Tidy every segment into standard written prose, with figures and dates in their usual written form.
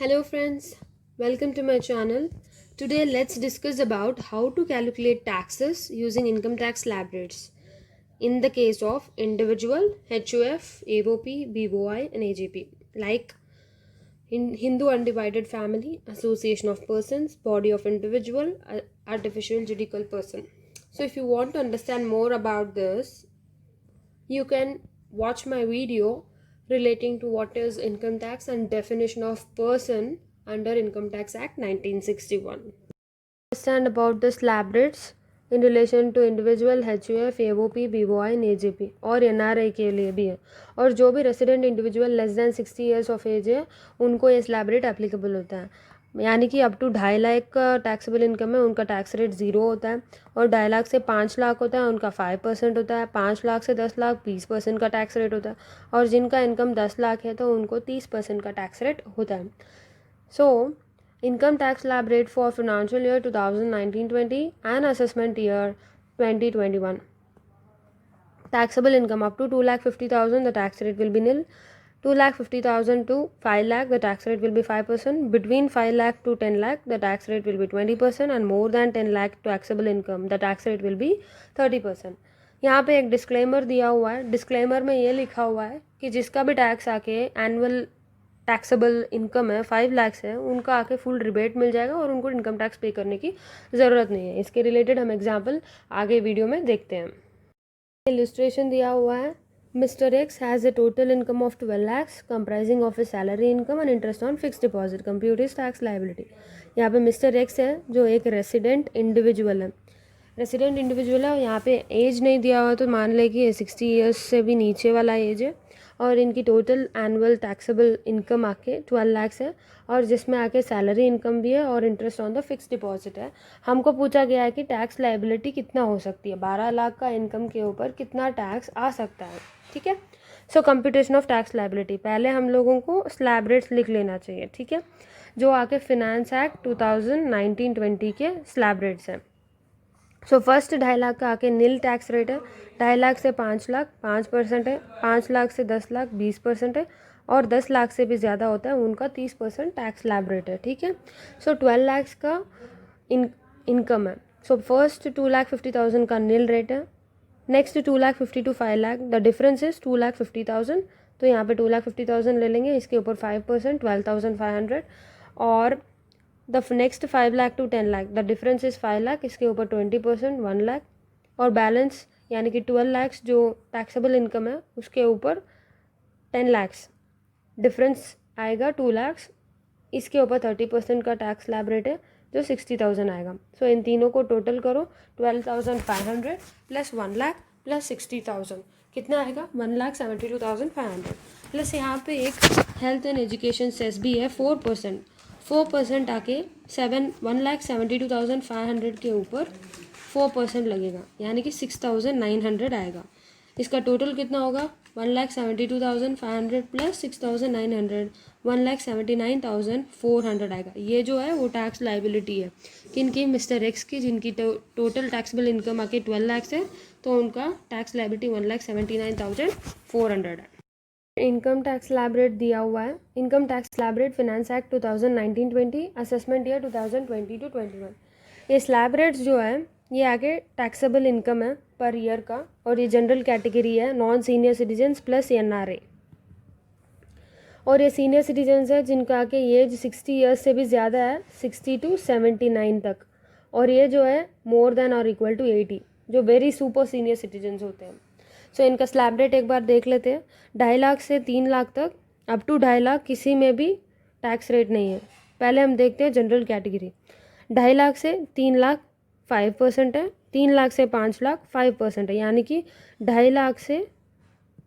Hello friends, welcome to my channel. Today let's discuss about how to calculate taxes using income tax slab rates in the case of individual, HUF, AOP, BOI and AJP like in Hindu Undivided Family, Association of Persons, Body of Individual, Artificial Judicial Person. So if you want to understand more about this, you can watch my video relating to what is income tax and definition of person under Income Tax Act 1961. Understand about the slab rates in relation to individual HUF, AOP, BOI and AJP और NRI के लिए भी है और जो भी resident individual less than 60 years of age है उनको ये स्लैब रेट एप्लीकेबल होता है यानी कि अप टू 2.5 लाख का टैक्सेबल इनकम है उनका टैक्स रेट 0 होता है और 2.5 लाख से 5 लाख होता है उनका 5% होता है 5 लाख से 10 लाख 20% का टैक्स रेट होता है और जिनका इनकम 10 लाख है तो उनको 30% का टैक्स रेट होता है सो income tax slab rate for financial year 2019-20 and assessment year 2021. Taxable income up to 2,50,000 the tax rate will be nil. 2,50,000 to 5 lakh the tax rate will be 5%. Between 5 lakh to 10 lakh the tax rate will be 20% and more than 10 lakh taxable income the tax rate will be 30%. यहाँ पे एक disclaimer दिया हुआ है disclaimer में ये लिखा हुआ है कि जिसका भी टैक्स आके एनुअल टैक्सेबल इनकम है 5 लाख है उनका आके फुल रिबेट मिल जाएगा और उनको इनकम टैक्स पे करने की ज़रूरत नहीं है इसके रिलेटेड हम एग्जाम्पल आगे वीडियो में देखते हैं इलस्ट्रेशन दिया हुआ है mister x has a total income of 12 lakhs comprising of A salary income and interest on fix deposit compute is tax liability यहाँ पे मिस्टर एक्स है जो एक रेसिडेंट इंडिविजुअल है रेसिडेंट इंडिविजुअल है और यहाँ पे एज नहीं दिया हुआ तो मान लें कि 60 ईयर्स से भी नीचे वाला एज है और इनकी टोटल एनुअल टैक्सेबल इनकम आके 12 lakhs है और जिसमें आके सैलरी इनकम भी है और interest on the fix deposit है हमको पूछा गया है कि टैक्स लाइबिलिटी कितना हो सकती है 12 लाख का इनकम के ऊपर कितना टैक्स आ सकता है ठीक है सो कंप्यूटेशन ऑफ टैक्स लाइबिलिटी पहले हम लोगों को स्लैब रेट्स लिख लेना चाहिए ठीक है जो आके फिनेंस एक्ट 2019-20 के स्लैब रेट्स हैं सो फर्स्ट 2.5 लाख का आके नील टैक्स रेट है 2.5 लाख से 5 लाख 5% है 5 लाख से 10 लाख 20% है और 10 लाख से भी ज़्यादा होता है उनका 30% टैक्स स्लैब रेट है ठीक है सो 12 lakhs का इनकम है सो फर्स्ट 2,50,000 का नील रेट है next 2,50,000 to 5 lakh the difference is 2,50,000 तो यहाँ पे 2,50,000 ले लेंगे इसके ऊपर 5% 12,500 और the next 5 lakh to 10 lakh the difference is 5 lakh इसके ऊपर 20% 1 लाख और बैलेंस यानी कि 12 lakhs जो टैक्सेबल इनकम है उसके ऊपर 10 lakhs डिफरेंस आएगा 2 lakhs इसके ऊपर 30% का टैक्स स्लैब रेट है जो 60,000 आएगा सो इन तीनों को टोटल करो 12,500 प्लस 1 लाख प्लस 60,000 कितना आएगा 1,72,500 प्लस यहाँ पे एक हेल्थ एंड एजुकेशन सेस भी है 4% आके 1,72,500 के ऊपर 4% लगेगा यानी कि 6,900 आएगा इसका टोटल कितना होगा 1,72,500 प्लस 6,900 1,79,400 आएगा ये जो है वो टैक्स लाइबिलिटी है किनकी मिस्टर एक्स की जिनकी टोटल टैक्सेबल इनकम आके 12 lakhs है तो उनका टैक्स लाइबिलिटी 1,79,400 है इनकम टैक्स स्लैब रेट दिया हुआ है income tax slab rate finance act 2019-20 assessment year 2020-21 ये स्लैब रेट्स जो है ये आगे टैक्सेबल इनकम है पर ईयर का और ये जनरल कैटेगरी है non senior citizens plus NRA और ये सीनियर सिटीजन्स है जिनका आके एज 60 ईयर्स से भी ज़्यादा है 60 to 79 तक और ये जो है मोर देन और इक्वल टू 80 जो वेरी सुपर सीनियर सिटीजन्स होते हैं सो इनका स्लैब रेट एक बार देख लेते हैं 2.5 लाख से 3 लाख तक अप टू 2.5 लाख किसी में भी टैक्स रेट नहीं है पहले हम देखते हैं जनरल कैटेगरी 2.5 लाख से 3 लाख 5% है 3 लाख से 5 लाख 5% है यानी कि 2.5 लाख से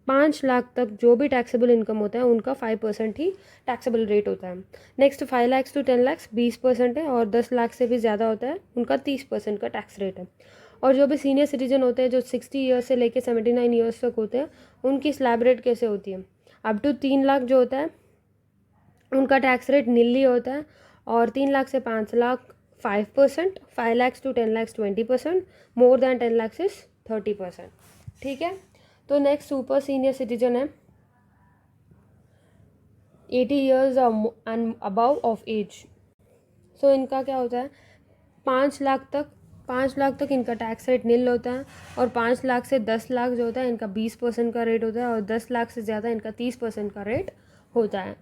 5 लाख तक जो भी टैक्सेबल इनकम होता है उनका 5% ही टैक्सेबल रेट होता है नेक्स्ट 5 lakhs to 10 lakhs 20% है और 10 लाख से भी ज़्यादा होता है उनका 30% का टैक्स रेट है और जो भी सीनियर सिटीजन होते हैं जो 60 ईयर्स से लेके 79 ईयर्स तक होते हैं उनकी स्लैब रेट कैसे होती है अप टू 3 लाख जो होता है उनका टैक्स रेट नीली होता है और 3 लाख से 5 lakh 5% 5 lakhs to 10 lakhs 20% more than 10 lakhs is 30% ठीक है तो नेक्स्ट सुपर सीनियर सिटीजन है 80 years and above of age. So इनका क्या होता है, 5 लाख तक इनका टैक्स रेट नील होता है, और 5 लाख से 10 लाख जो होता है इनका 20% का रेट होता है, और 10 लाख से ज़्यादा इनका 30% का रेट होता है।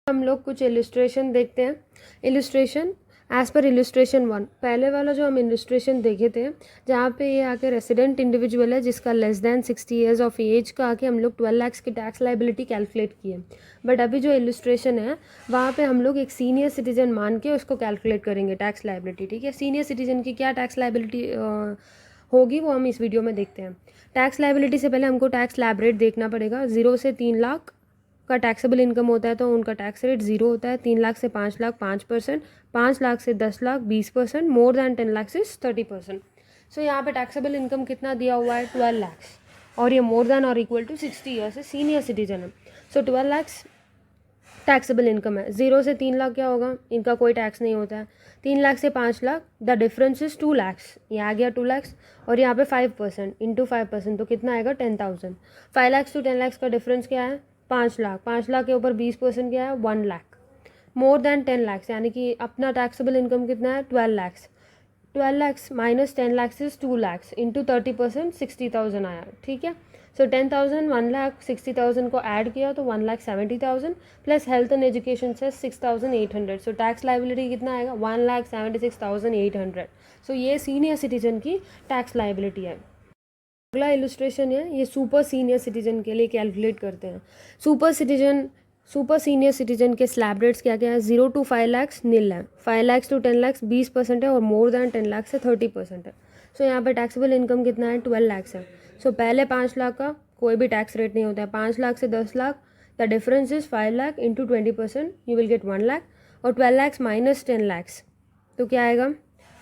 हम लोग कुछ इलस्ट्रेशन देखते हैं। इलस्ट्रेशन एज पर इलस्ट्रेशन 1, पहले वाला जो हम इलस्ट्रेशन देखे थे जहाँ पे ये आके रेसिडेंट इंडिविजुअल है जिसका less than 60 years of age का आके हम लोग 12 लाख की टैक्स लाइबिलिटी कैलकुलेट किए। बट अभी जो इलस्ट्रेशन है वहाँ पे हम लोग एक सीनियर सिटीजन मान के उसको कैलकुलेट करेंगे टैक्स लाइबिलिटी। ठीक है, सीनियर सिटीजन की क्या टैक्स लाइबिलिटी होगी वो हम इस वीडियो में देखते हैं। टैक्स लाइबिलिटी से पहले हमको टैक्स स्लैब रेट देखना पड़ेगा। 0 से 3 लाख का टैक्सेबल इनकम होता है तो उनका टैक्स रेट 0 होता है। 3 लाख से 5 लाख 5%, 5 लाख से 10 लाख 20%, मोर दैन 10 लाख से 30%। सो यहाँ पे टैक्सेबल इनकम कितना दिया हुआ है, 12 लाख, और ये मोर दैन और इक्वल टू 60 ईयर से सीनियर सिटीजन है। सो 12 लाख टैक्सेबल इनकम है। 0 से 3 लाख क्या होगा, इनका कोई टैक्स नहीं होता है। 3 लाख से 5 lakh the difference is 2 lakh, ये आ गया 2 लाख, और यहाँ पे 5% इंटू 5% तो कितना आएगा 10,000। 5 लाख टू 10 लाख का डिफरेंस क्या है, 5 लाख। 5 लाख के ऊपर 20% क्या है, 1 लाख। मोर दैन 10 लाख यानी कि अपना टैक्सेबल इनकम कितना है, 12 lakh. 12 lakh minus 10 lakh is 2 lakh into 30% 60,000 आया। ठीक है, सो 10,000 1 लाख 60,000 को ऐड किया तो 1,70,000 प्लस हेल्थ एंड एजुकेशन से 6,800। सो टैक्स लाइबिलिटी कितना आएगा, 1,76,800। सो ये सीनियर सिटीजन की टैक्स लाइबिलिटी है। अगला इलस्ट्रेशन है, ये सुपर सीनियर सिटीजन के लिए कैलकुलेट करते हैं। सुपर सीनियर सिटीजन के स्लैब रेट्स क्या क्या है, 0 to 5 लाख नील है, 5 लाख टू 10 लाख 20% है, और मोर दैन 10 लाख से 30% है। सो यहाँ पे टैक्सेबल इनकम कितना है, 12 लाख है। सो पहले 5 लाख का कोई भी टैक्स रेट नहीं होता है। 5 लाख से 10 lakh the difference is 5 lakh into 20% you will gate 1 lakh, और 12 लाख माइनस 10 लाख तो क्या आएगा,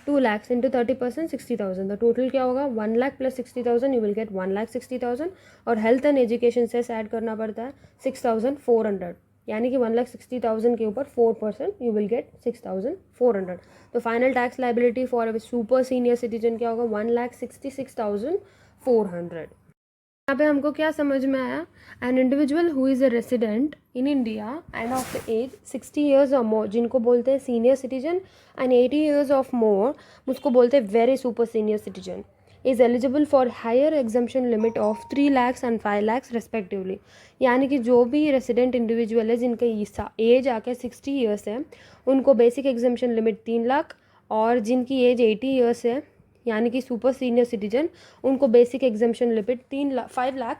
2 lakhs इंटू 30% 60,000। तो टोटल क्या होगा, 1 lakh plus 60,000 you will get 1,60,000, और health and education cess add करना पड़ता है 6,400, यानी कि 1,60,000 के ऊपर 4% यू विल गेट 6,400। तो final tax liability for super senior citizen क्या होगा, 1,66,400। यहाँ पे हमको क्या समझ में आया, an individual who is a resident in India and of the age 60 years और मोर, जिनको बोलते हैं senior citizen, and 80 years of more उसको बोलते हैं very super senior citizen, is eligible for higher exemption limit of 3 lakh and 5 lakh respectively. यानी कि जो भी रेसिडेंट इंडिविजुअल है जिनका एज आके 60 ईयर्स है उनको बेसिक एग्जम्पशन लिमिट 3 लाख, और जिनकी एज 80 ईयर्स है यानी कि सुपर सीनियर सिटीजन उनको बेसिक एग्जम्पशन लिमिट 5 लाख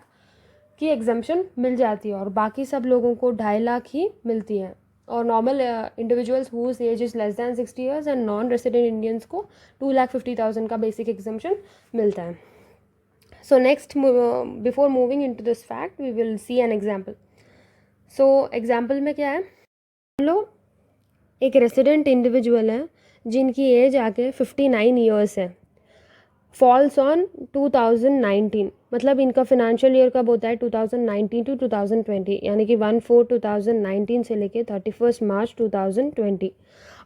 की एग्जम्पशन मिल जाती है, और बाकी सब लोगों को 2.5 लाख ही मिलती है। और normal individuals whose age is less than 60 years and non resident Indians को 2,50,000 का बेसिक एग्जम्पशन मिलता है। So next before moving into this fact we will see an example. So example में क्या है, हम लोग एक रेसिडेंट इंडिविजुअल है जिनकी एज आके 59 ईयर्स है, फॉल्स ऑन 2019, मतलब इनका फिनेंशियल ईयर कब होता है, 2019 टू 2020, यानी कि 1/4/2019 से लेके 31 मार्च 2020।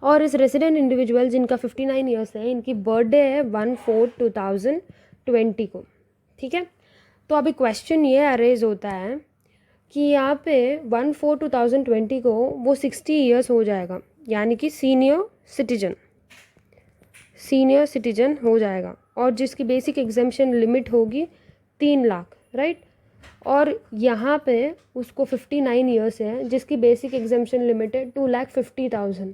और इस रेसिडेंट इंडिविजुअल जिनका 59 ईयर्स है इनकी बर्थडे है 1/4/2020 को। ठीक है, तो अभी क्वेश्चन ये अरेज होता है कि यहाँ पे 1/4/2020 को वो 60 ईयर्स हो जाएगा, यानी कि सीनियर सिटीजन हो जाएगा, और जिसकी बेसिक एग्जम्पशन लिमिट होगी 3 लाख, राइट। और यहाँ पे उसको 59 ईयर्स है जिसकी बेसिक एग्जम्पशन लिमिट है 2,50,000।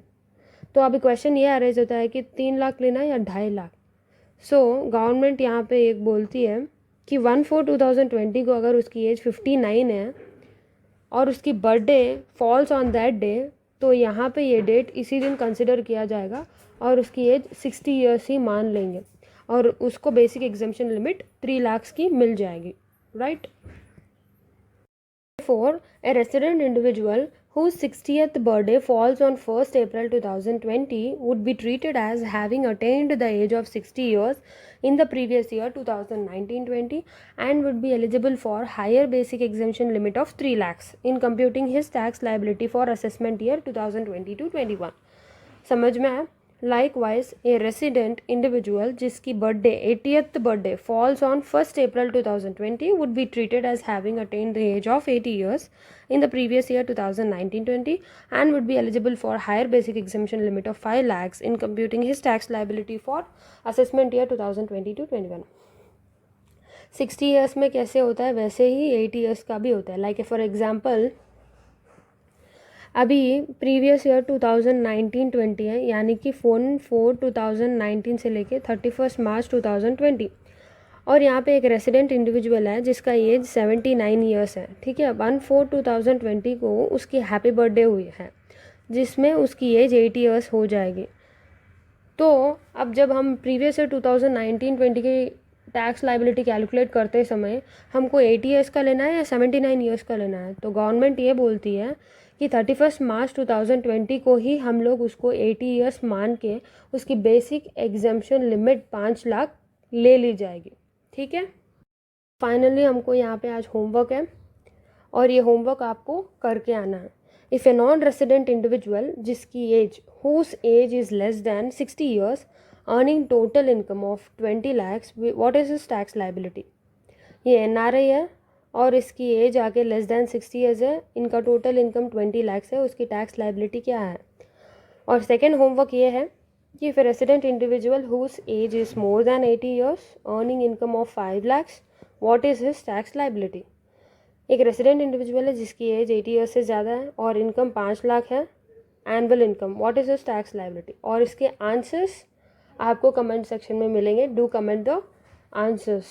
तो अभी क्वेश्चन ये अरेज होता है कि 3 लाख लेना या 2.5 लाख। सो गवर्नमेंट यहाँ पे एक बोलती है कि 1/4/2020 को अगर उसकी एज 59 है और उसकी birthday falls on that day, तो यहाँ पे ये डेट इसी दिन कंसिडर किया जाएगा और उसकी एज 60 ईयर्स ही मान लेंगे, और उसको बेसिक एग्जम्पशन लिमिट 3 लाख की मिल जाएगी, right. Therefore, a resident individual whose 60th birthday falls on 1st April 2020 would be treated as having attained the age of 60 years in the previous year 2019-20 and would be eligible for higher basic exemption limit of 3 lakhs in computing his tax liability for assessment year 2020-21. समझ में आया? Likewise, a resident individual जिसकी birthday 80th birthday falls on 1st April 2020 would be treated as having attained the age of 80 years in the previous year 2019-20 and would be eligible for higher basic exemption limit of 5 lakhs in computing his tax liability for assessment year 2020-21. 60 years में कैसे होता है वैसे ही 80 years का भी होता है. Like for example अभी प्रीवियस ईयर 2019-20 है, यानी कि 1/4/2019 से लेके 31 मार्च 2020. और यहाँ पे एक रेसिडेंट इंडिविजुअल है जिसका एज 79 ईयर्स है. ठीक है, 1/4/2020 को उसकी हैप्पी बर्थडे हुई है जिसमें उसकी एज 80 ईयर्स हो जाएगी. तो अब जब हम प्रीवियस ईयर 2019-20 की टैक्स लाइबिलिटी कैलकुलेट करते समय हमको 80 ईयर्स का लेना है या 79 ईयर्स का लेना है, तो गवर्नमेंट ये बोलती है कि 31 मार्च 2020 को ही हम लोग उसको 80 ईयर्स मान के उसकी बेसिक एग्जेम्पशन लिमिट 5 लाख ले ली जाएगी. ठीक है, फाइनली हमको यहाँ पे आज होमवर्क है और ये होमवर्क आपको करके आना है. If a non resident individual जिसकी age whose age is less than 60 years earning total income of 20 lakhs, what is his tax liability. ये एनआरआई है और इसकी एज आगे लेस दैन 60 ईयर्स है, इनका टोटल इनकम 20 lakhs है, उसकी टैक्स लाइबिलिटी क्या है. और सेकेंड होमवर्क ये है कि if resident individual whose age is more than 80 years earning income of 5 lakhs, what is his tax liability. एक रेसिडेंट इंडिविजुअल है जिसकी एज 80 ईयर्स से ज़्यादा है और इनकम 5 लाख है annual income, what is his tax liability. और इसके आंसर्स आपको कमेंट सेक्शन में मिलेंगे. Do comment the answers.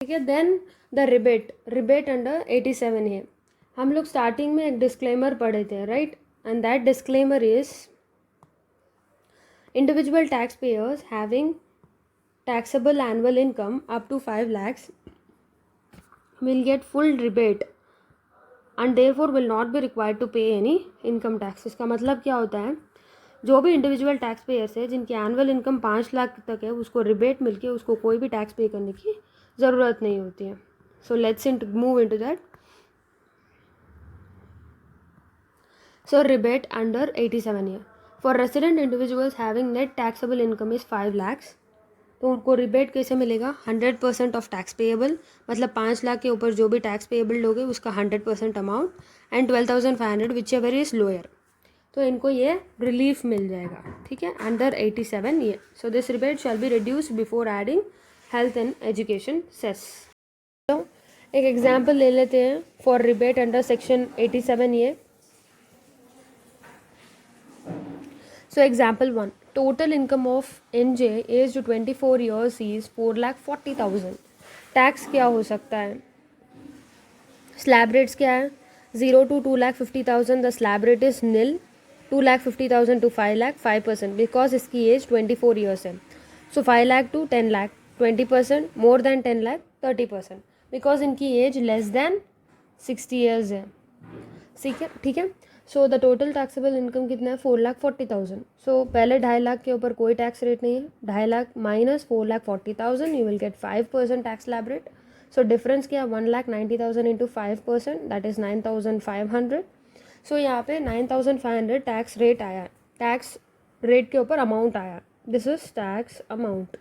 ठीक है, देन द रिबेट अंडर 87 है. हम लोग स्टार्टिंग में एक डिस्क्लेमर पढ़े थे, right, and that disclaimer is individual tax payers having taxable annual income up to 5 lakhs will get full rebate and therefore will not be required to pay any income tax. इसका मतलब क्या होता है, जो भी individual tax payers है जिनकी annual income 5 lakh तक है उसको रिबेट मिलके उसको कोई भी टैक्स पे करने की ज़रूरत नहीं होती है. So let's move into that. So rebate under 87 year for resident individuals having net taxable income is 5 lakhs. तो उनको रिबेट कैसे मिलेगा, 100% ऑफ टैक्स पेएबल, मतलब 5 लाख के ऊपर जो भी टैक्स पेएबल लोगे उसका 100% amount and 12,500 whichever is lower. तो इनको ये रिलीफ मिल जाएगा. ठीक है, under 87 A. So this rebate shall be reduce before adding health and education cess. तो एक एग्जाम्पल ले लेते हैं for rebate under section 87 A. So example 1, total income of NJ aged 24 years is 4,40,000. Tax क्या हो सकता है, स्लैब रेट्स क्या है, 0 to 2,50,000 the slab rate is nil, 2,50,000 to 5 lakh 5% because इसकी एज 24 ईयर्स है. So 5 lakh to 10 lakh 20%, more than 10 lakh 30% because इनकी age less than 60 years है. ठीक है. So the total taxable income कितना है, 4,40,000. सो पहले 2.5 लाख के ऊपर कोई टैक्स रेट नहीं है, 2.5 lakh minus 4,40,000 you will gate 5% tax slab rate. So difference क्या, 1,90,000 इंटू 5% दैट इज़ 9,500. सो यहाँ पे 9,500 टैक्स रेट आया, टैक्स रेट के ऊपर अमाउंट आया. This is tax amount,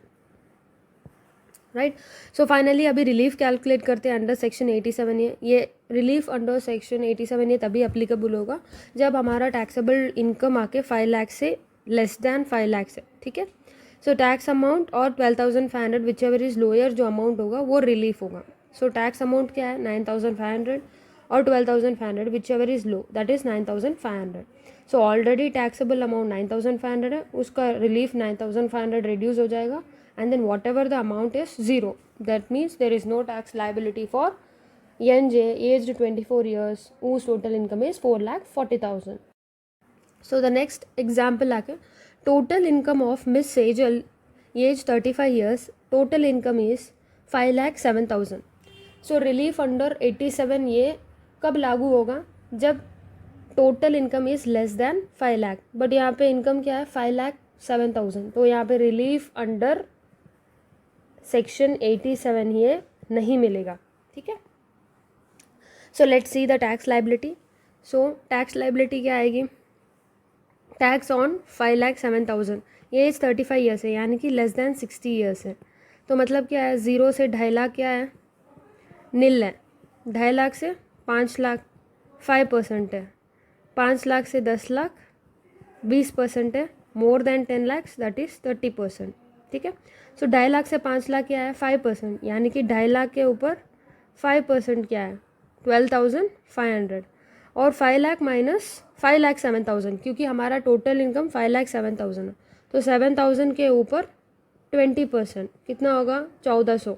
right. So finally अभी रिलीफ कैलकुलेट करते हैं अंडर सेक्शन 87 ए. ये रिलीफ अंडर सेक्शन 87 ए तभी अप्लीकेबल होगा जब हमारा टैक्सेबल इनकम आके 5 लाख से लेस दैन 5 लाख है. ठीक है. सो टैक्स अमाउंट और 12,500 विच एवर इज़ लोअर जो अमाउंट होगा वो रिलीफ होगा. सो टैक्स अमाउंट क्या है, 9,500 और 12,500 whichever is low that is 9,500. So already taxable amount 9,500 है, उसका रिलीफ 9,500 रिड्यूस हो जाएगा and then whatever the amount is 0. That means there is no tax liability for NJ aged 24 years whose total income is 4,40,000. So the next example आके total income of Miss Sejal aged 35 years, total income is 5,07,000. So relief under 87 ये कब लागू होगा, जब total income is less then 5 lakh, but यहाँ पे income क्या है 5,07,000. तो यहाँ पे रिलीफ अंडर सेक्शन 87 ये नहीं मिलेगा. ठीक है. So let's see the tax liability. So tax liability क्या आएगी, टैक्स ऑन 5,07,000, ये एज 35 ईयर्स है, यानी कि लेस दैन 60 ईयर्स है। तो मतलब क्या है, 0 से 2.5 लाख क्या है, नील है। 2.5 लाख से 5 लाख 5% है। 5 लाख से 10 लाख 20% है। मोर देन 10 lakhs दैट इज़ 30%। ठीक है। सो 2.5 लाख से 5 लाख क्या है, 5%, यानी कि 2.5 लाख के ऊपर 5% क्या है, 12,500। और 5 लाख माइनस 5,07,000, क्योंकि हमारा टोटल इनकम 5,07,000 है, तो 7,000 के ऊपर 20% कितना होगा, 1,400,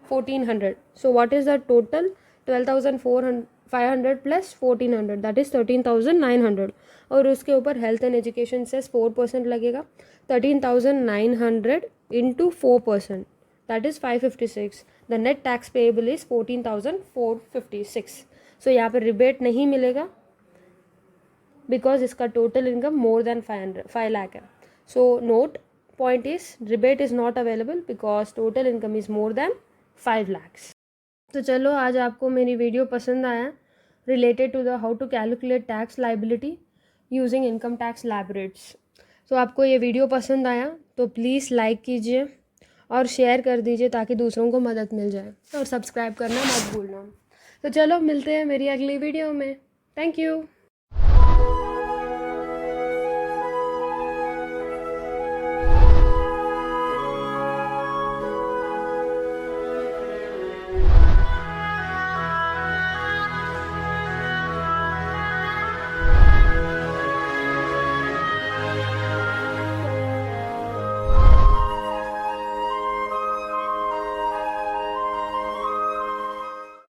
1,400। So what is the total, 12,500 plus 1,400 that is 13,900। और उसके ऊपर हेल्थ एंड एजुकेशन सेस 4% लगेगा। 13,900 into 4% that is 556। The net tax payable is 14,456। So यहाँ पर रिबेट नहीं मिलेगा बिकॉज इसका total income more than 5 lakh है। So note point is rebate is not available because total income is more than 5 lakhs। तो चलो, आज आपको मेरी वीडियो पसंद आया related to the how to calculate tax liability using income tax slab rates. तो आपको ये वीडियो पसंद आया तो प्लीज़ लाइक कीजिए और शेयर कर दीजिए ताकि दूसरों को मदद मिल जाए, और सब्सक्राइब करना मत भूलना। तो चलो, मिलते हैं मेरी अगली वीडियो में। Thank you.